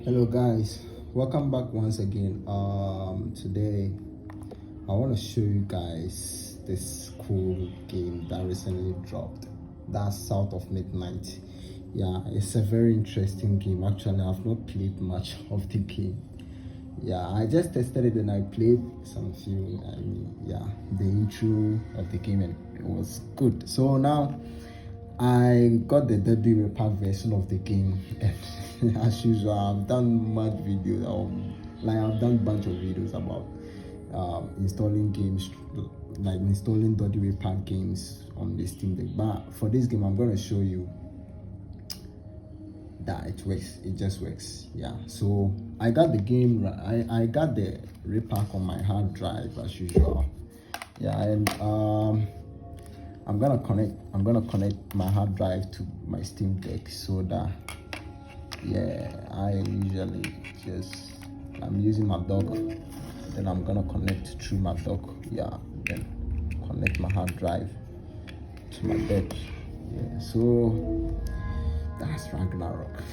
Hello guys, welcome back once again. Today I want to show you guys this cool game that recently dropped. That's South of Midnight. Yeah, it's a very interesting game. Actually, I've not played much of the game. Yeah, I just tested it and I played some few. The intro of the game and it was good. So now I got the Deadly Repack version of the game, and as usual, I've done much videos. I've done a bunch of videos about installing games, like installing Deadly Repack games on the Steam Deck. But for this game, I'm gonna show you that it works. It just works. Yeah. So I got the game. I got the repack on my hard drive as usual. Yeah, and I'm gonna connect my hard drive to my Steam Deck so that I usually I'm using my dock, then I'm gonna connect through my dock, then connect my hard drive to my deck. So that's Ragnarok.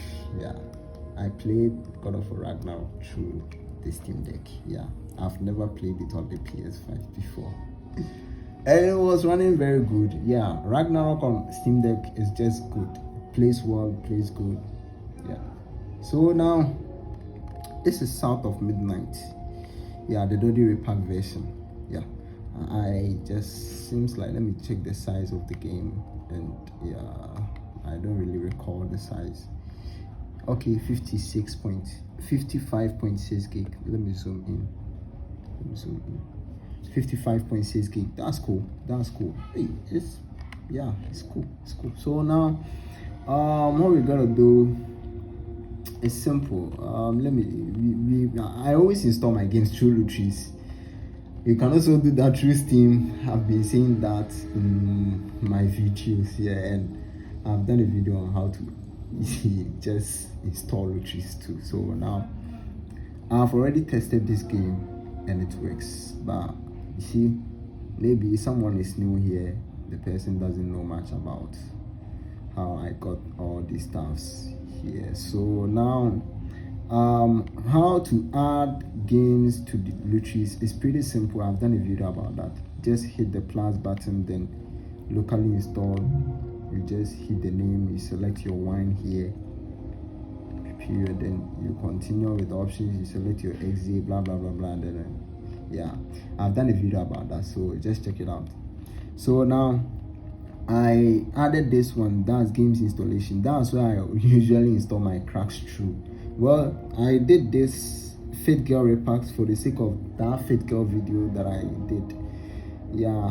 I played God of War Ragnarok through the Steam Deck. I've never played it on the PS5 before. And it was running very good. Ragnarok on Steam Deck is just good. Plays well, plays good. So now this is South of Midnight. The Doddy Repack version. I just seems like, let me check the size of the game, and I don't really recall the size. Okay, 55.6 gig. Let me zoom in. 55.6 gig. That's cool. Hey, it's cool. So now what we're gonna do is simple. I always install my games through Lutris. You can also do that through Steam. I've been saying that in my videos and I've done a video on how to just install Lutris too. So now I've already tested this game and it works, but you see, maybe someone is new here, the person doesn't know much about how I got all these stuffs here. So now how to add games to the Lutris is pretty simple. I've done a video about that. Just hit the plus button, then locally install. You just hit the name, you select your wine here, period, then you continue with the options, you select your exe, blah blah blah blah, and then I've done a video about that, so just check it out. So now I added this one, that's games installation. That's where I usually install my cracks through. Well, I did this Fit Girl repacks for the sake of that Fit Girl video that I did.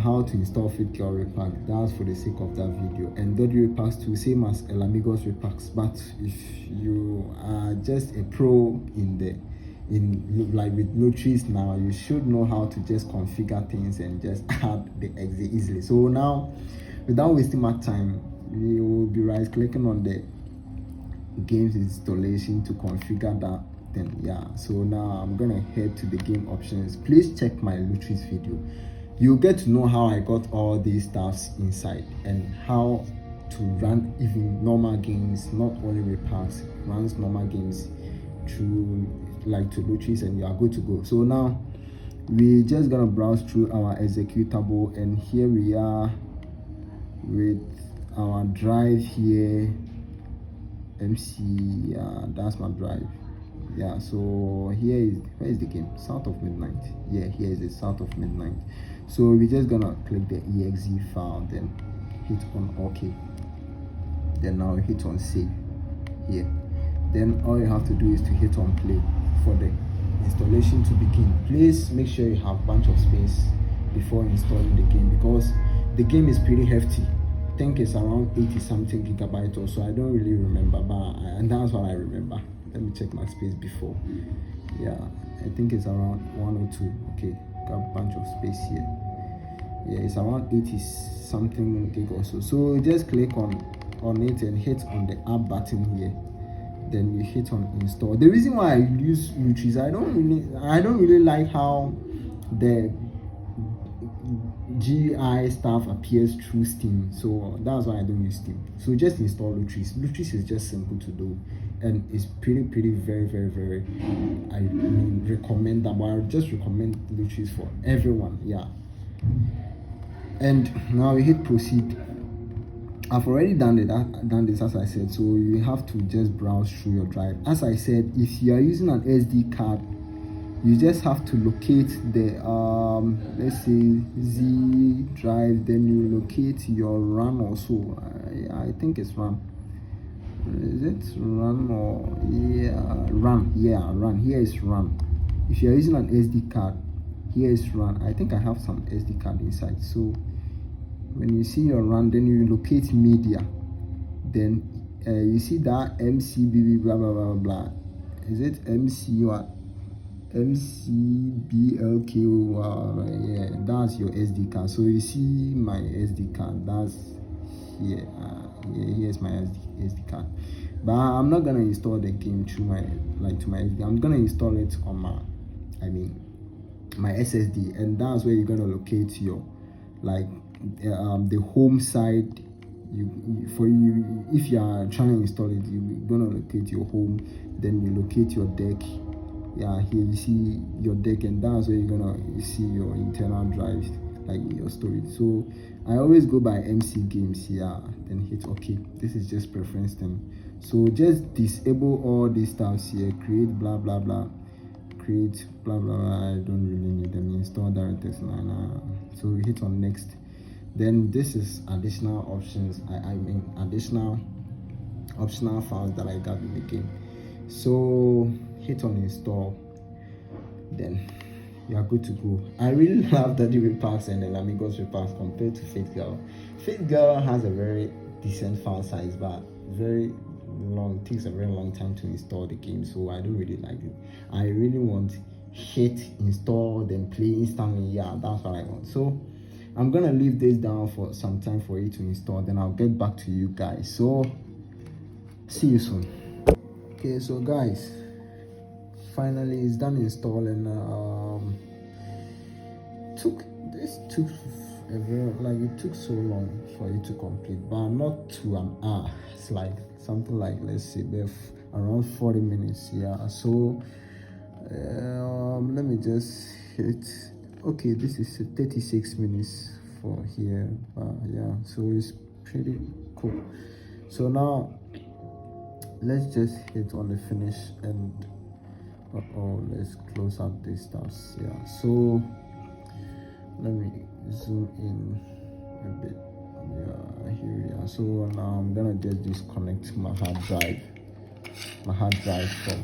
How to install Fit Girl repack. That's for the sake of that video. And Dodgy repacks too, same as El Amigos repacks. But if you are just a pro with Lutris now, you should know how to just configure things and just add the exe easily. So now, without wasting my time, we will be right clicking on the games installation to configure that. Then so now I'm gonna head to the game options. Please check my Lutris video. You'll get to know how I got all these stuffs inside and how to run even normal games, not only repacks, runs normal games through to Lutris, and you are good to go. So now we're just gonna browse through our executable, and here we are with our drive here. MC, that's my drive. So where is the game? South of Midnight. Here is the South of Midnight. So we're just gonna click the exe file, then hit on OK. Then now hit on save here. Then all you have to do is to hit on play for the installation to begin. Please make sure you have a bunch of space before installing the game, because the game is pretty hefty. I think it's around 80 something gigabytes or so. I don't really remember, and that's what I remember. Let me check my space before. I think it's around 102. Okay, got a bunch of space here. It's around 80 something gig or so. So just click on it and hit on the app button here. Then you hit on install. The reason why I use Lutris, I don't really like how the GUI stuff appears through Steam, so that's why I don't use Steam. So just install Lutris. Lutris is just simple to do, and it's pretty very. I mean, recommend that, but I just recommend Lutris for everyone. Yeah. And now we hit proceed. I've already done this as I said, so you have to just browse through your drive. As I said, if you are using an SD card, you just have to locate the let's say Z drive, then you locate your RAM also. I think it's RAM. Is it RAM or RAM? Yeah, RAM. Here is RAM. If you are using an SD card, here is RAM. I think I have some SD card inside. So when you see your RAM, then you locate media. Then you see that MCBB blah blah blah blah. Is it MC what? MCBLQ, yeah, that's your SD card. So you see my SD card, that's here. Here's my SD card. But I'm not gonna install the game to my SD. I'm gonna install it on my SSD, and that's where you're gonna locate your the home side. If you are trying to install it, you're gonna locate your home, then you locate your deck. Yeah, here you see your deck, and that's where you're gonna see your internal drives, like your storage. So I always go by MC games here, then hit OK. This is just preference thing. So just disable all these stuffs here, create blah blah blah, create blah blah blah. I don't really need them. Install directors now. So we hit on next. Then this is additional options. I mean additional optional files that I got in the game. So hit on install, then you are good to go. I really love the repacks and the Amigos repacks compared to Fate Girl. Fate Girl has a very decent file size, but very long, takes a very long time to install the game, so I don't really like it. I really want hit install then play instantly. Yeah, that's what I want. So I'm gonna leave this down for some time for it to install, then I'll get back to you guys. So see you soon. Okay, so guys, finally it's done installing. It took so long for it to complete, but not to an hour. It's like something like, let's say, around 40 minutes. Yeah, so let me just hit okay. This is 36 minutes for here, yeah, so it's pretty cool. So now let's just hit on the finish, and let's close out this stuff. Yeah, so let me zoom in a bit. Yeah, here we are. So now I'm gonna just disconnect my hard drive from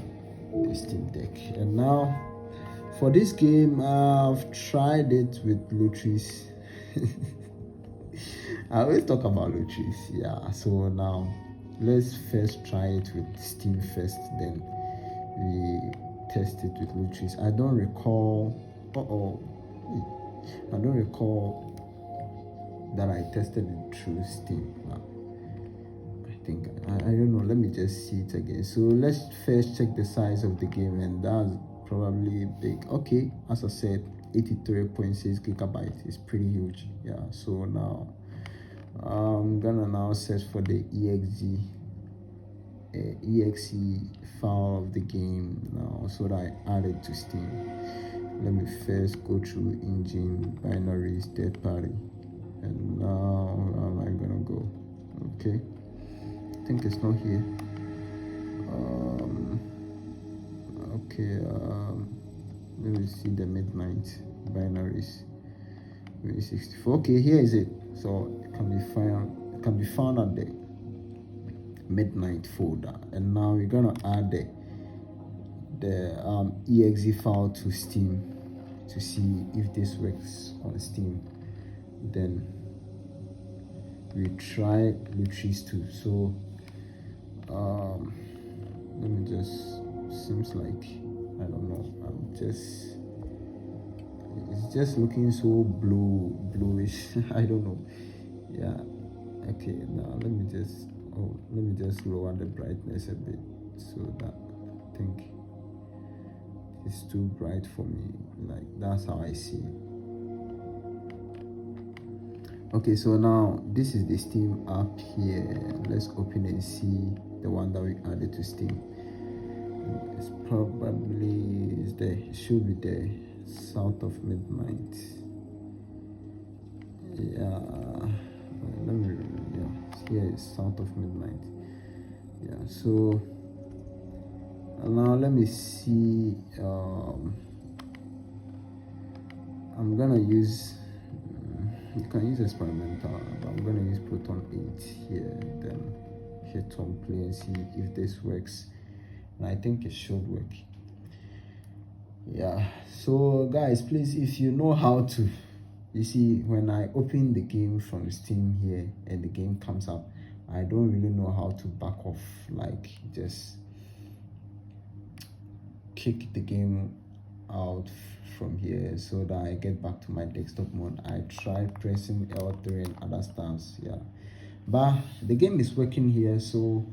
the Steam Deck. And now for this game, I've tried it with Lutris. I always talk about Lutris. Yeah, so now let's first try it with Steam first, then we test it with Lutris. I don't recall that I tested it through Steam. I think I don't know. Let me just see it again. So let's first check the size of the game, and that's probably big. Okay, as I said, 83.6 gigabytes is pretty huge. Yeah, so now I'm gonna now search for the exe file of the game now, so that I add it to Steam. Let me first go through engine, binaries, third party, and now where am I gonna go? Okay, I think it's not here. Okay, let me see the midnight binaries, 64. Okay, here is it. So it can be found at the midnight folder, and now we're gonna add the exe file to Steam to see if this works on Steam. Then we try Lutris too. So let me just, seems like, I don't know, it's just looking so bluish. I don't know. Yeah, okay, now let me just lower the brightness a bit, so that I think it's too bright for me. Like, that's how I see it. Okay, so now this is the Steam app here. Let's open and see the one that we added to Steam. It's probably is there. It should be there. South of Midnight. Yeah. Let me. Yeah. Here is South of Midnight. Yeah. So now let me see. I'm gonna use. You can use experimental, but I'm gonna use Proton 8 here. Then hit on play and see if this works. And I think it should work. Yeah, so guys, please, if you know how to, you see, when I open the game from Steam here and the game comes up, I don't really know how to back off, like just kick the game out from here so that I get back to my desktop mode. I try pressing L3 and other stuffs, yeah, but the game is working here. So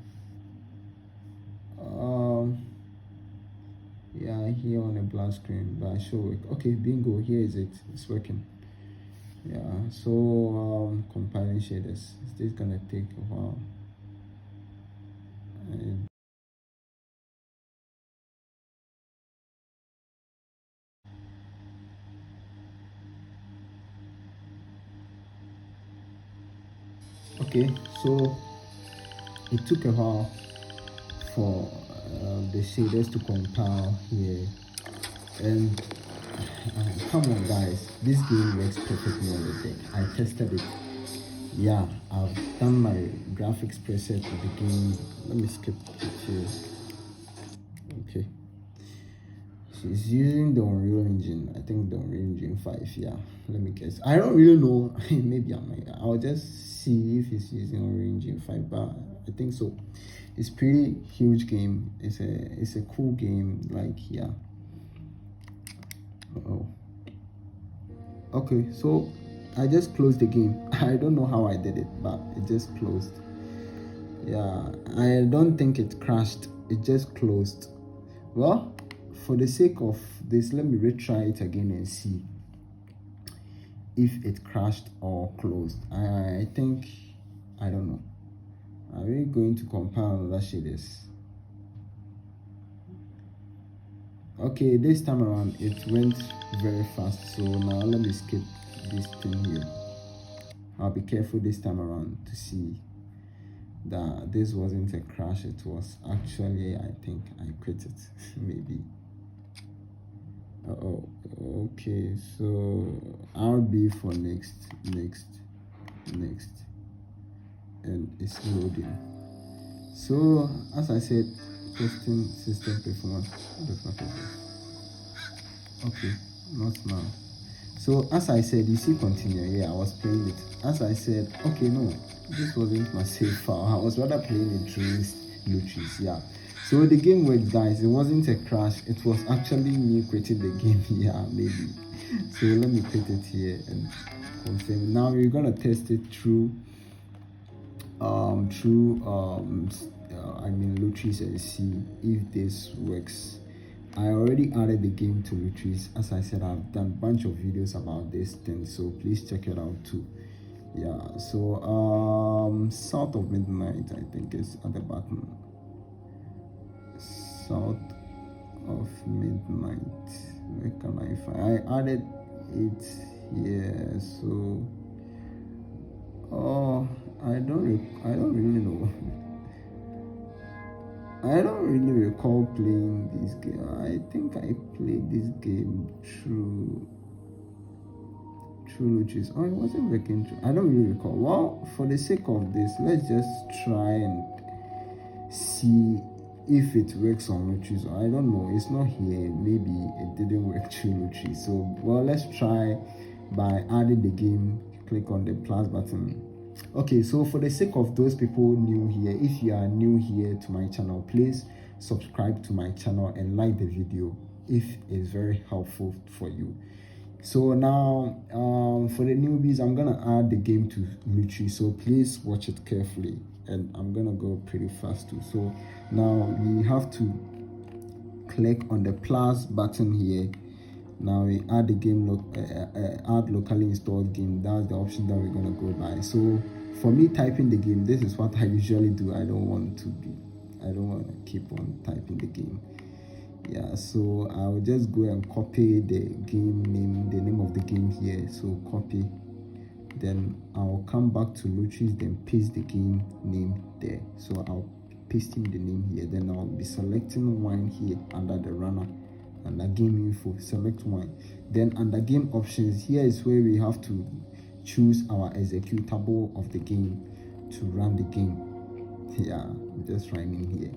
yeah, here on a black screen, but I show work. Okay, bingo, here is it. It's working. Yeah, so compiling shaders. Is this gonna take a while? Okay, so it took a while for the shaders to compile here, and come on guys, this game works perfectly on the deck. I tested it. Yeah, I've done my graphics preset with the game. Let me skip it here. Okay, she's using the Unreal Engine. I think the Unreal Engine 5. Yeah, let me guess. I don't really know. Maybe I'll just see if it's using Unreal Engine 5, but I think so. It's pretty huge game. It's a cool game. Like, yeah. Oh. Okay, so I just closed the game. I don't know how I did it, but it just closed. Yeah, I don't think it crashed. It just closed. Well, for the sake of this, let me retry it again and see if it crashed or closed. I think, I don't know. Are we going to compile another shaders? Okay, this time around it went very fast, so now let me skip this thing here. I'll be careful this time around to see that this wasn't a crash. It was actually, I think I quit it. Maybe. Oh, okay, so RB for next, and it's loading. So as I said, testing system performance. Okay, not now. So as I said, you see continue. Yeah, I was playing it. As I said, okay, no, this wasn't my save file. I was rather playing it through Bluetooth. Yeah. So the game worked, guys. It wasn't a crash. It was actually me quitting the game. Yeah, maybe. So let me quit it here and confirm. Now we're gonna test it through Lutrix and see if this works. I already added the game to Lutrix. As I said, I've done a bunch of videos about this thing, so please check it out too. Yeah, so South of Midnight, I think, is at the bottom. South of Midnight, where can I find? I added it here. So I don't really know. I don't really recall playing this game. I think I played this game through Luchis. Oh, it wasn't working through. I don't really recall. Well, for the sake of this, let's just try and see if it works on Luchis. I don't know. It's not here. Maybe it didn't work through Luchis. So, well, let's try by adding the game. Click on the plus button. Okay, so for the sake of those people new here, if you are new here to my channel, please subscribe to my channel and like the video if it's very helpful for you. So now for the newbies, I'm gonna add the game to Lutrix, so please watch it carefully, and I'm gonna go pretty fast too. So now we have to click on the plus button here. Now we add the game add locally installed game. That's the option that we're gonna go by. So for me, typing the game, this is what I usually do. I don't want to keep on typing the game. Yeah, so I'll just go and copy the game name, the name of the game here. So copy, then I'll come back to Lutris, then paste the game name there. So I'll pasting the name here, then I'll be selecting wine here under the runner, under game info, select wine. Then under game options, here is where we have to choose our executable of the game to run the game. Yeah, I'm just running here.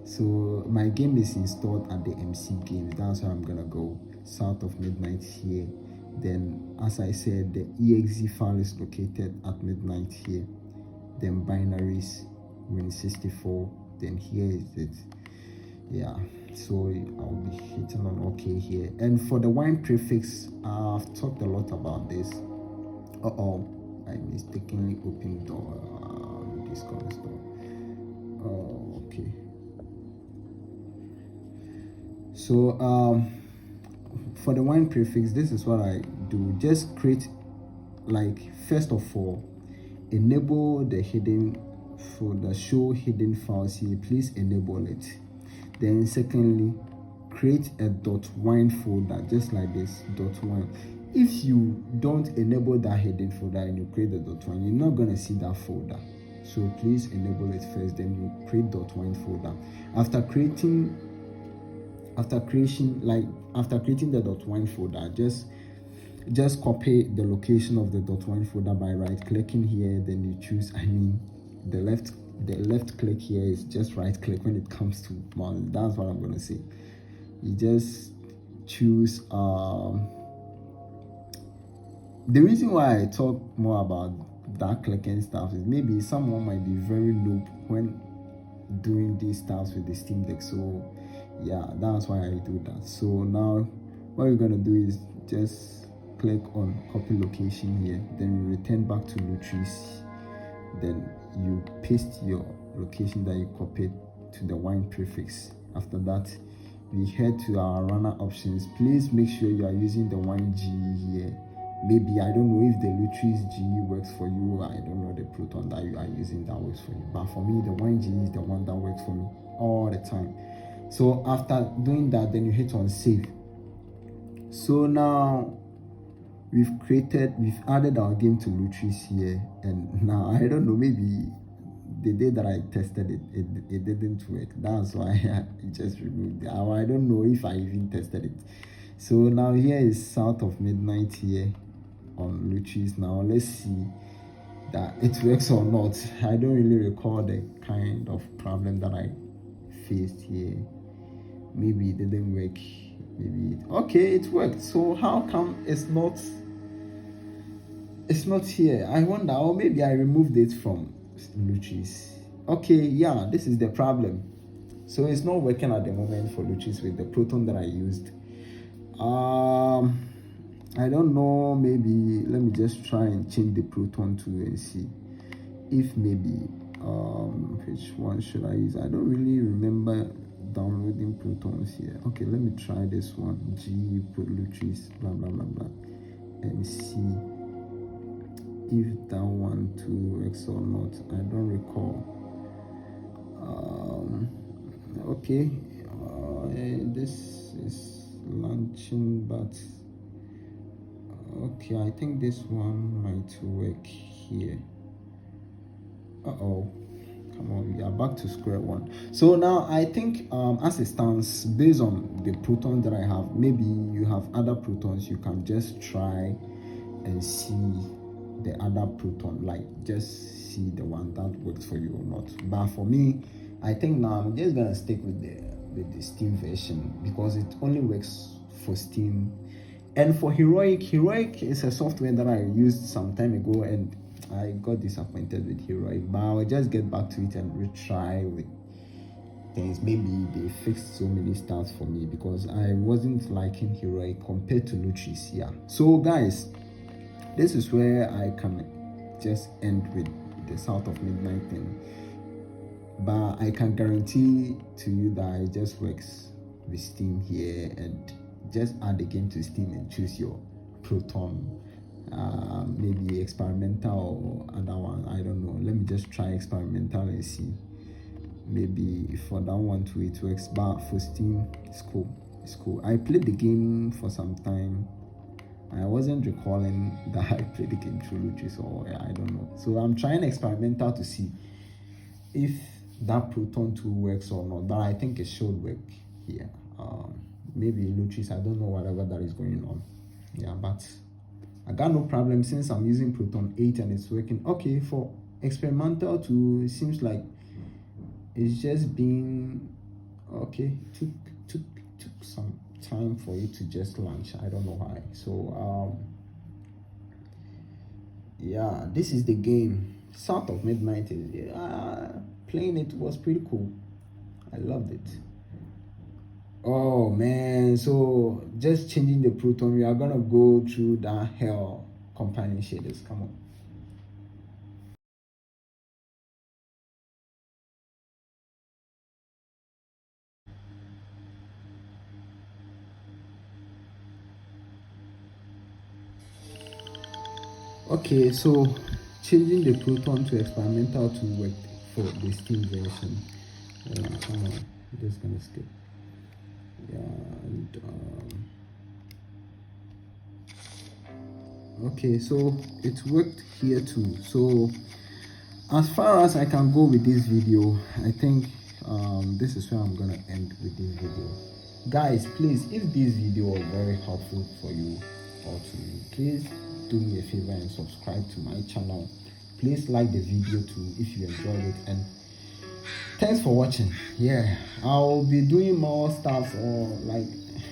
So my game is installed at the MC Games. That's where I'm gonna go, South of Midnight here. Then, as I said, the exe file is located at Midnight here. Then binaries, Win64. Then here is it. Yeah, so I'll be hitting on OK here. And for the wine prefix, I've talked a lot about this. I mistakenly opened this door. Oh, okay. So for the wine prefix, this is what I do. Just create, like, first of all, enable the hidden folder, show hidden files here. Please enable it. Then secondly, create a .wine folder, just like this, .wine. If you don't enable that hidden folder and you create the .wine, you're not gonna see that folder. So please enable it first, then you create .wine folder. After creating the .wine folder, just copy the location of the .wine folder by right clicking here. Then you choose, the left click here is just right click when it comes to mouse. That's what I'm gonna say. You just choose the reason why I talk more about that clicking stuff is maybe someone might be very noob when doing these stuff with the Steam Deck. So yeah, that's why I do that. So now what we're gonna do is just click on copy location here, then we return back to Lutris, then you paste your location that you copied to the wine prefix. After that, we head to our runner options. Please make sure you are using the wine GE here. Maybe, I don't know if the Lutris GE works for you. I don't know the Proton that you are using that works for you, but for me, the wine GE is the one that works for me all the time. So after doing that, then you hit on save. So now we've added our game to Lutris here, and now I don't know, maybe the day that I tested it didn't work. That's why I just removed it. I don't know if I even tested it. So now here is South of Midnight here on Lutris. Now let's see that it works or not. I don't really recall the kind of problem that I faced here. Maybe it didn't work. Okay, it worked. So how come it's not here? I wonder. Or maybe I removed it from Lutris. Okay, yeah, this is the problem. So it's not working at the moment for Lutris with the Proton that I used. I don't know, maybe let me just try and change the Proton to and see if maybe which one should I use. I don't really remember downloading Protons here. Okay, let me try this one, G put Lutris blah blah blah blah, and see if that one too works or not. I don't recall. Okay, this is launching, but okay, I think this one might work here. Come on, we are back to square one. So now I think as it stands, based on the Proton that I have, maybe you have other Protons, you can just try and see the other Proton, like just see the one that works for you or not. But for me, I think now I'm just gonna stick with the Steam version because it only works for Steam. And for Heroic is a software that I used some time ago and I got disappointed with Heroic, but I'll just get back to it and retry with things. Maybe they fixed so many stuff for me because I wasn't liking Heroic compared to Lutris. Yeah. So guys, this is where I can just end with the South of Midnight thing. But I can guarantee to you that it just works with Steam here, and just add the game to Steam and choose your Proton. Maybe experimental or other one. I don't know. Let me just try experimental and see. Maybe for that one too it works, but for Steam it's cool. It's cool. I played the game for some time. I wasn't recalling that I played the game through Luchis, or I don't know. So I'm trying experimental to see if that Proton 2 works or not, but I think it should work here. Maybe Luchis, I don't know whatever that is going on. Yeah, but I got no problem since I'm using Proton 8 and it's working. Okay, for experimental 2, it seems like it's just been okay. Took some time for it to just launch. I don't know why. So yeah, this is the game. South of Midnight is playing it was pretty cool. I loved it. Oh man, so just changing the Proton, we are gonna go through that hell companion shaders. Come on. Okay, so changing the Proton to experimental to work for the Steam version. Come on, I'm just gonna skip. Yeah, and okay, so it worked here too. So as far as I can go with this video, I think this is where I'm gonna end with this video. Guys, please, if this video was very helpful for you or to you, please do me a favor and subscribe to my channel. Please like the video too if you enjoyed it, and thanks for watching. Yeah, I'll be doing more stuff, or like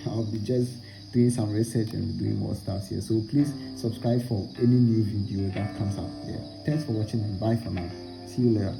I'll be just doing some research and doing more stuff here. So please subscribe for any new video that comes out. Yeah, thanks for watching and bye for now. See you later.